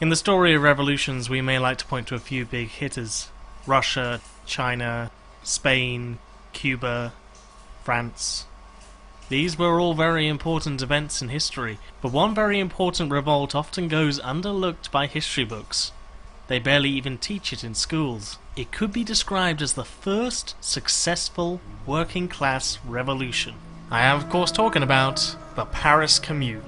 In the story of revolutions, we may like to point to a few big hitters: Russia, China, Spain, Cuba, France. These were all very important events in history, but one very important revolt often goes underlooked by history books. They barely even teach it in schools. It could be described as the first successful working class revolution. I am of course talking about the Paris Commune.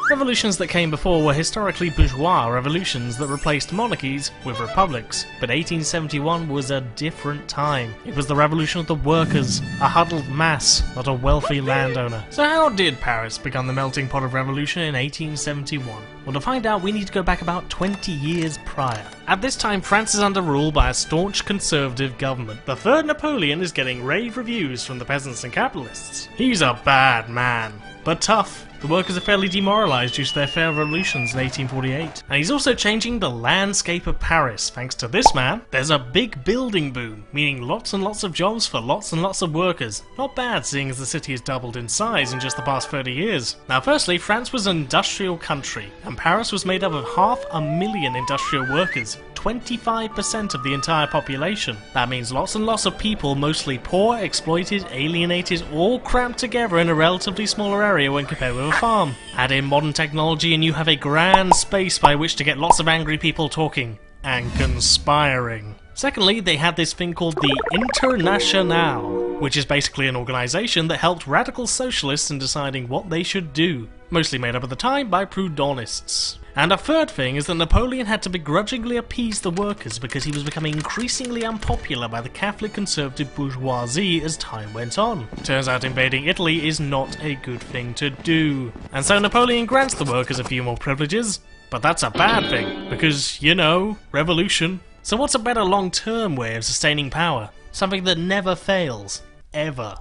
Revolutions that came before were historically bourgeois revolutions that replaced monarchies with republics, but 1871 was a different time. It was the revolution of the workers, a huddled mass, not a wealthy landowner. So how did Paris become the melting pot of revolution in 1871? Well, to find out, we need to go back about 20 years prior. At this time, France is under rule by a staunch conservative government. The third Napoleon is getting rave reviews from the peasants and capitalists. He's a bad man, but tough. The workers are fairly demoralised due to their failed revolutions in 1848. And he's also changing the landscape of Paris. Thanks to this man, there's a big building boom, meaning lots and lots of jobs for lots and lots of workers. Not bad, seeing as the city has doubled in size in just the past 30 years. Now firstly, France was an industrial country, and Paris was made up of 500,000 industrial workers. 25% of the entire population. That means lots and lots of people, mostly poor, exploited, alienated, all cramped together in a relatively smaller area when compared with a farm. Add in modern technology and you have a grand space by which to get lots of angry people talking and conspiring. Secondly, they had this thing called the Internationale, which is basically an organisation that helped radical socialists in deciding what they should do, mostly made up at the time by Proudhonists. And a third thing is that Napoleon had to begrudgingly appease the workers because he was becoming increasingly unpopular by the Catholic conservative bourgeoisie as time went on. Turns out invading Italy is not a good thing to do. And so Napoleon grants the workers a few more privileges, but that's a bad thing, because, you know, revolution. So what's a better long-term way of sustaining power? Something that never fails. Ever.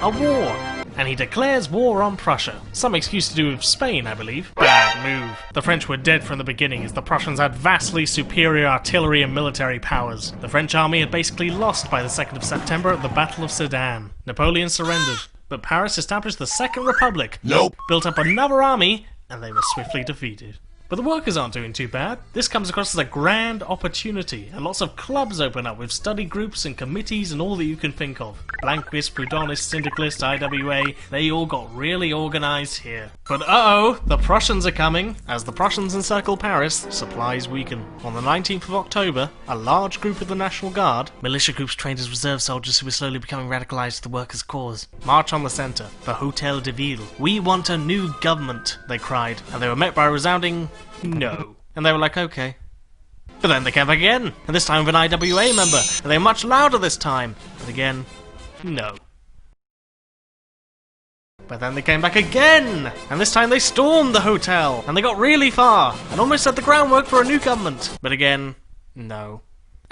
A war! And he declares war on Prussia. Some excuse to do with Spain, I believe. Bad move. The French were dead from the beginning as the Prussians had vastly superior artillery and military powers. The French army had basically lost by the 2nd of September at the Battle of Sedan. Napoleon surrendered, but Paris established the Second Republic. Nope. Built up another army, and they were swiftly defeated. But the workers aren't doing too bad. This comes across as a grand opportunity, and lots of clubs open up with study groups and committees and all that you can think of. Blanquists, Proudhonists, Syndicalists, IWA, they all got really organised here. But uh-oh, the Prussians are coming. As the Prussians encircle Paris, supplies weaken. On the 19th of October, a large group of the National Guard, militia groups trained as reserve soldiers who were slowly becoming radicalised to the workers' cause, march on the centre, the Hôtel de Ville. "We want a new government," they cried, and they were met by a resounding no. And they were like, okay. But then they came back again, and this time with an IWA member, and they were much louder this time. But again, no. But then they came back again, and this time they stormed the hotel, and they got really far, and almost set the groundwork for a new government. But again, no.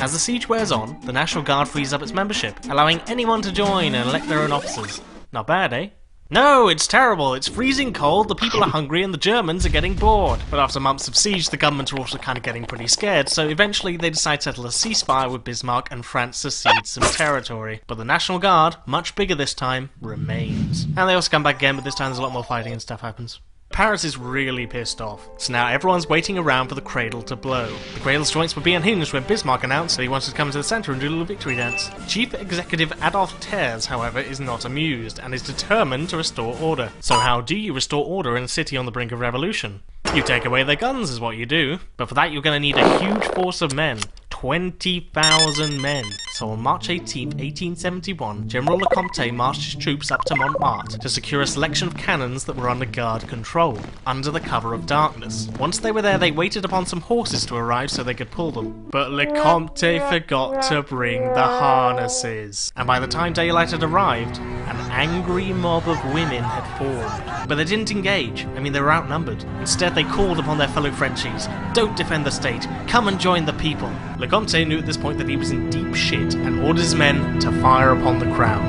As the siege wears on, the National Guard frees up its membership, allowing anyone to join and elect their own officers. Not bad, eh? No, it's terrible, it's freezing cold, the people are hungry and the Germans are getting bored. But after months of siege, the government are also kind of getting pretty scared, so eventually they decide to settle a ceasefire with Bismarck and France to cede some territory. But the National Guard, much bigger this time, remains. And they also come back again, but this time there's a lot more fighting and stuff happens. Paris is really pissed off, so now everyone's waiting around for the cradle to blow. The cradle's joints would be unhinged when Bismarck announced that he wanted to come to the centre and do a little victory dance. Chief Executive Adolf Thiers, however, is not amused, and is determined to restore order. So how do you restore order in a city on the brink of revolution? You take away their guns is what you do, but for that you're going to need a huge force of men. 20,000 men. So on March 18, 1871, General Lecomte marched his troops up to Montmartre to secure a selection of cannons that were under guard control, under the cover of darkness. Once they were there, they waited upon some horses to arrive so they could pull them. But Lecomte forgot to bring the harnesses. And by the time daylight had arrived, an angry mob of women had formed. But they didn't engage. I mean, they were outnumbered. Instead, they called upon their fellow Frenchies. Don't defend the state. Come and join the people. Lecomte knew at this point that he was in deep shit and ordered his men to fire upon the crowd.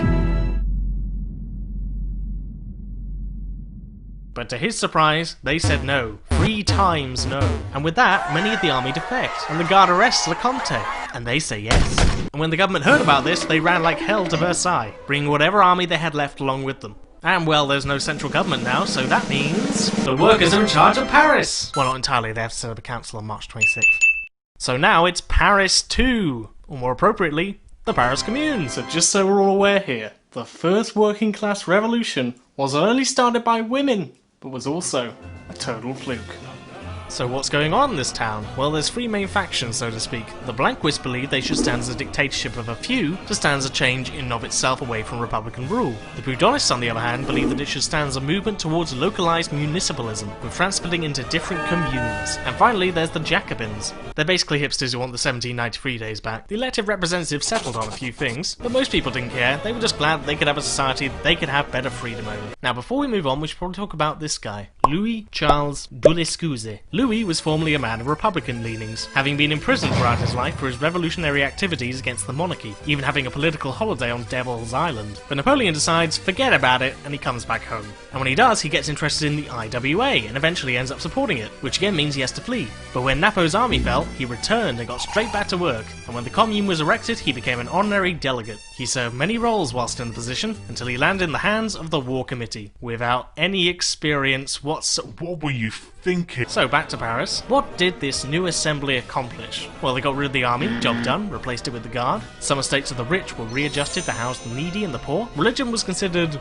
But to his surprise, they said no. 3 times no. And with that, many of the army defect, and the guard arrests Lecomte, and they say yes. And when the government heard about this, they ran like hell to Versailles, bringing whatever army they had left along with them. And well, there's no central government now, so that means the workers are in charge of Paris! Well, not entirely, they have to set up a council on March 26th. So now it's Paris 2! Or more appropriately, the Paris Commune. So just so we're all aware here, the first working class revolution was only started by women, but was also a total fluke. So what's going on in this town? Well, there's three main factions, so to speak. The Blanquists believe they should stand as a dictatorship of a few to stand as a change in and of itself away from republican rule. The Proudhonists, on the other hand, believe that it should stand as a movement towards localized municipalism, with France splitting into different communes. And finally, there's the Jacobins. They're basically hipsters who want the 1793 days back. The elected representatives settled on a few things, but most people didn't care. They were just glad that they could have a society that they could have better freedom over. Now, before we move on, we should probably talk about this guy, Louis Charles de Lescuze. Louis was formerly a man of Republican leanings, having been imprisoned throughout his life for his revolutionary activities against the monarchy, even having a political holiday on Devil's Island. But Napoleon decides, forget about it, and he comes back home. And when he does, he gets interested in the IWA, and eventually ends up supporting it, which again means he has to flee. But when Napo's army fell, he returned and got straight back to work, and when the Commune was erected, he became an honorary delegate. He served many roles whilst in the position, until he landed in the hands of the War Committee, without any experience whatsoever. What were you thinking? So back to Paris. What did this new assembly accomplish? Well, they got rid of the army, job done, replaced it with the guard. Some estates of the rich were readjusted to house the needy and the poor. Religion was considered,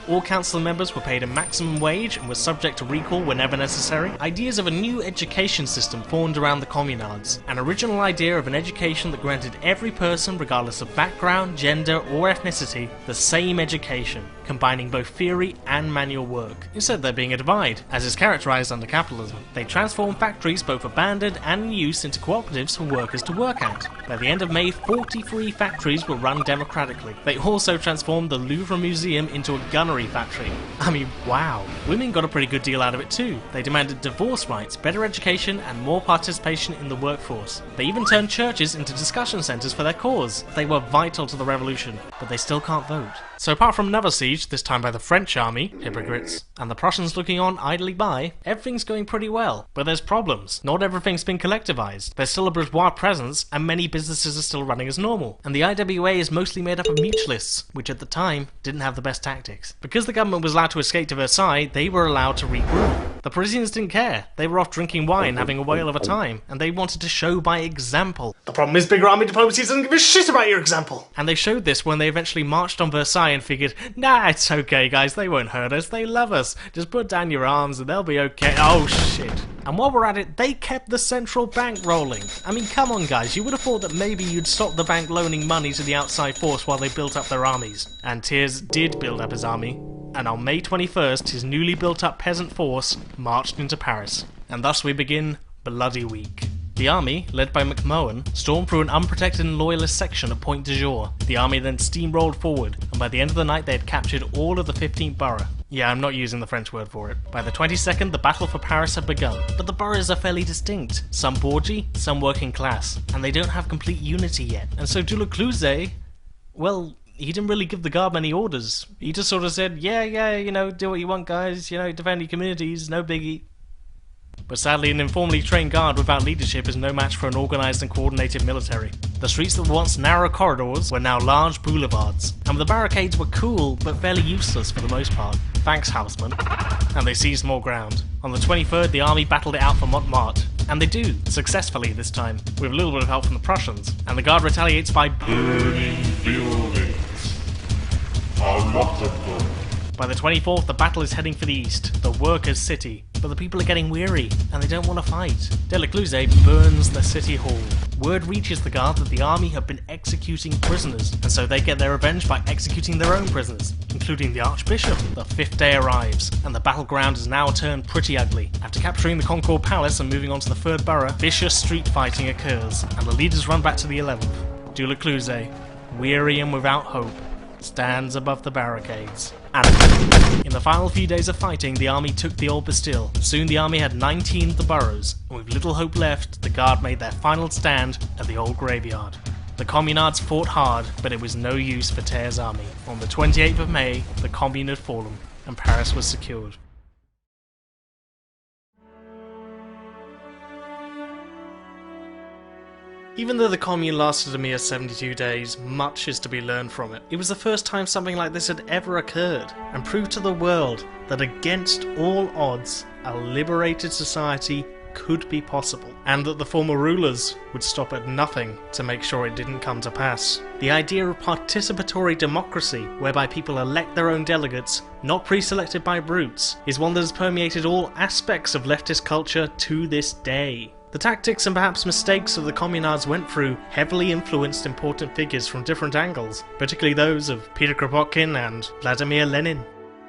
All council members were paid a maximum wage and were subject to recall whenever necessary. Ideas of a new education system formed around the communards. An original idea of an education that granted every person, regardless of background, gender or ethnicity, the same education, combining both theory and manual work, instead of there being a divide, as is characterized under capitalism. They transformed factories, both abandoned and in use, into cooperatives for workers to work at. By the end of May, 43 factories were run democratically. They also transformed the Louvre Museum into a gunnery factory. I mean, wow. Women got a pretty good deal out of it too. They demanded divorce rights, better education, and more participation in the workforce. They even turned churches into discussion centres for their cause. They were vital to the revolution, but they still can't vote. So apart from another siege, this time by the French army, hypocrites, and the Prussians looking on idly by, everything's going pretty well. But there's problems. Not everything's been collectivized. There's still a bourgeois presence, and many businesses are still running as normal. And the IWA is mostly made up of mutualists, which at the time didn't have the best tactics. Because the government was allowed to escape to Versailles, they were allowed to regroup. The Parisians didn't care. They were off drinking wine, having a whale of a time, and they wanted to show by example. The problem is bigger army diplomacy doesn't give a shit about your example. And they showed this when they eventually marched on Versailles and figured, nah, it's okay guys, they won't hurt us, they love us. Just put down your arms and they'll be okay. Oh shit. And while we're at it, they kept the central bank rolling. I mean, come on guys, you would have thought that maybe you'd stop the bank loaning money to the outside force while they built up their armies. And Thiers did build up his army, and on May 21st, his newly built up peasant force marched into Paris. And thus we begin Bloody Week. The army, led by McMahon, stormed through an unprotected and loyalist section at Pointe du Jour. The army then steamrolled forward, and by the end of the night they had captured all of the 15th borough. Yeah, I'm not using the French word for it. By the 22nd, the battle for Paris had begun, but the boroughs are fairly distinct. Some bourgeois, some working class, and they don't have complete unity yet. And so de Lecluze, well, he didn't really give the guard many orders. He just sort of said, yeah, you know, do what you want guys, you know, defend your communities, no biggie. But sadly, an informally trained guard without leadership is no match for an organised and coordinated military. The streets that were once narrow corridors were now large boulevards, and the barricades were cool but fairly useless for the most part. Thanks, Houseman. And they seized more ground. On the 23rd, the army battled it out for Montmartre, and they do, successfully this time, with a little bit of help from the Prussians, and the guard retaliates by burning buildings. A lot of them. By the 24th, the battle is heading for the east, the workers' city, but the people are getting weary, and they don't want to fight. De Lecluze burns the city hall. Word reaches the guard that the army have been executing prisoners, and so they get their revenge by executing their own prisoners, including the Archbishop. The 5th day arrives, and the battleground is now turned pretty ugly. After capturing the Concord Palace and moving on to the 3rd borough, vicious street fighting occurs, and the leaders run back to the 11th. De Lecluze, weary and without hope, stands above the barricades. And in the final few days of fighting, the army took the old Bastille. Soon the army had 19 of the boroughs, and with little hope left, the guard made their final stand at the old graveyard. The communards fought hard, but it was no use for Thiers' army. On the 28th of May, the Commune had fallen, and Paris was secured. Even though the Commune lasted a mere 72 days, much is to be learned from it. It was the first time something like this had ever occurred, and proved to the world that against all odds, a liberated society could be possible, and that the former rulers would stop at nothing to make sure it didn't come to pass. The idea of participatory democracy, whereby people elect their own delegates, not pre-selected by brutes, is one that has permeated all aspects of leftist culture to this day. The tactics and perhaps mistakes that the communards went through heavily influenced important figures from different angles, particularly those of Peter Kropotkin and Vladimir Lenin.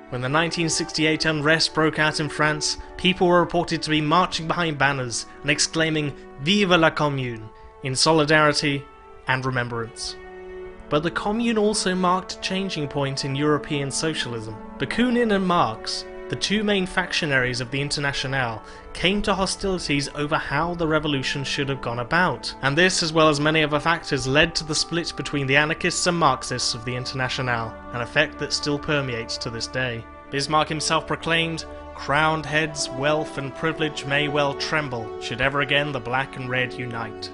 When the 1968 unrest broke out in France, people were reported to be marching behind banners and exclaiming "Vive la Commune" in solidarity and remembrance. But the Commune also marked a changing point in European socialism. Bakunin and Marx, the two main factionaries of the Internationale, came to hostilities over how the revolution should have gone about, and this, as well as many other factors, led to the split between the anarchists and Marxists of the Internationale, an effect that still permeates to this day. Bismarck himself proclaimed, "Crowned heads, wealth and privilege may well tremble, should ever again the black and red unite."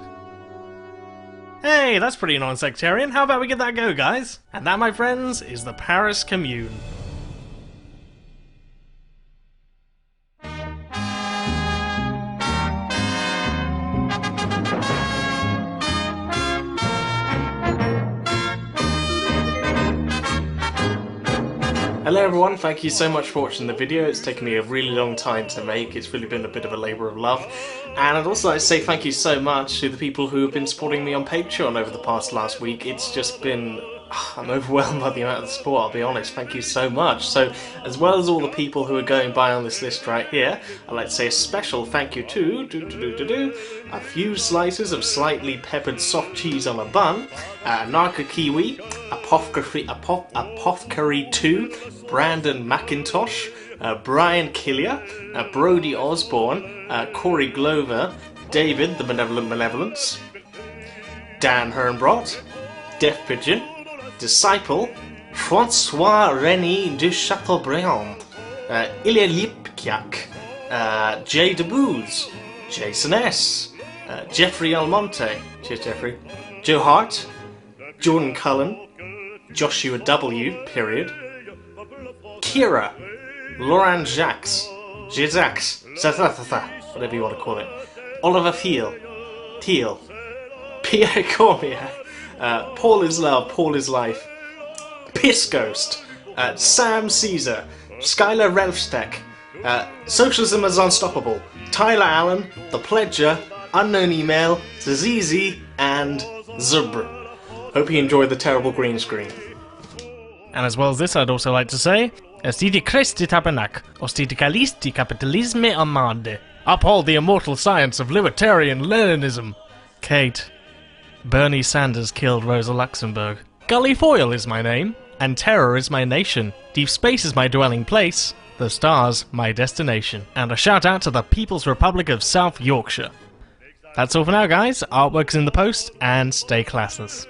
Hey, that's pretty non-sectarian. How about we give that a go, guys? And that, my friends, is the Paris Commune. Hello everyone, thank you so much for watching the video. It's taken me a really long time to make. It's really been a bit of a labour of love. And I'd also like to say thank you so much to the people who have been supporting me on Patreon over the past last week. It's just been... I'm overwhelmed by the amount of support, I'll be honest. Thank you so much. So, as well as all the people who are going by on this list right here, I'd like to say a special thank you to a few slices of slightly peppered soft cheese on a bun, Narca Kiwi, Apothecary 2, Brandon McIntosh, Brian Killier, Brody Osborne, Corey Glover, David the Benevolent Malevolence, Dan Hernbrot, Deaf Pigeon, Disciple, Francois René de Chateaubriand, Ilya Lipkiak, Jay DeBooze, Jason S, Jeffrey Almonte, cheers Jeffrey, Joe Hart, Jordan Cullen, Joshua W. period, Kira, Laurent Jacques, whatever you want to call it, Oliver Teal, Pierre Cormier, Paul is Love, Paul is Life, Piss Ghost, Sam Caesar, Skylar Relfsteck, Socialism is Unstoppable, Tyler Allen, The Pledger, Unknown Email, Zazizi, and Zubr. Hope you enjoyed the terrible green screen. And as well as this, I'd also like to say, Estiti Christi Tabernac, Ostiti Calisti Capitalisme Amande. Uphold the immortal science of libertarian Leninism. Kate. Bernie Sanders killed Rosa Luxemburg. Gully Foyle is my name, and terror is my nation. Deep space is my dwelling place, the stars my destination. And a shout out to the People's Republic of South Yorkshire. That's all for now, guys. Artwork's in the post, and stay classless.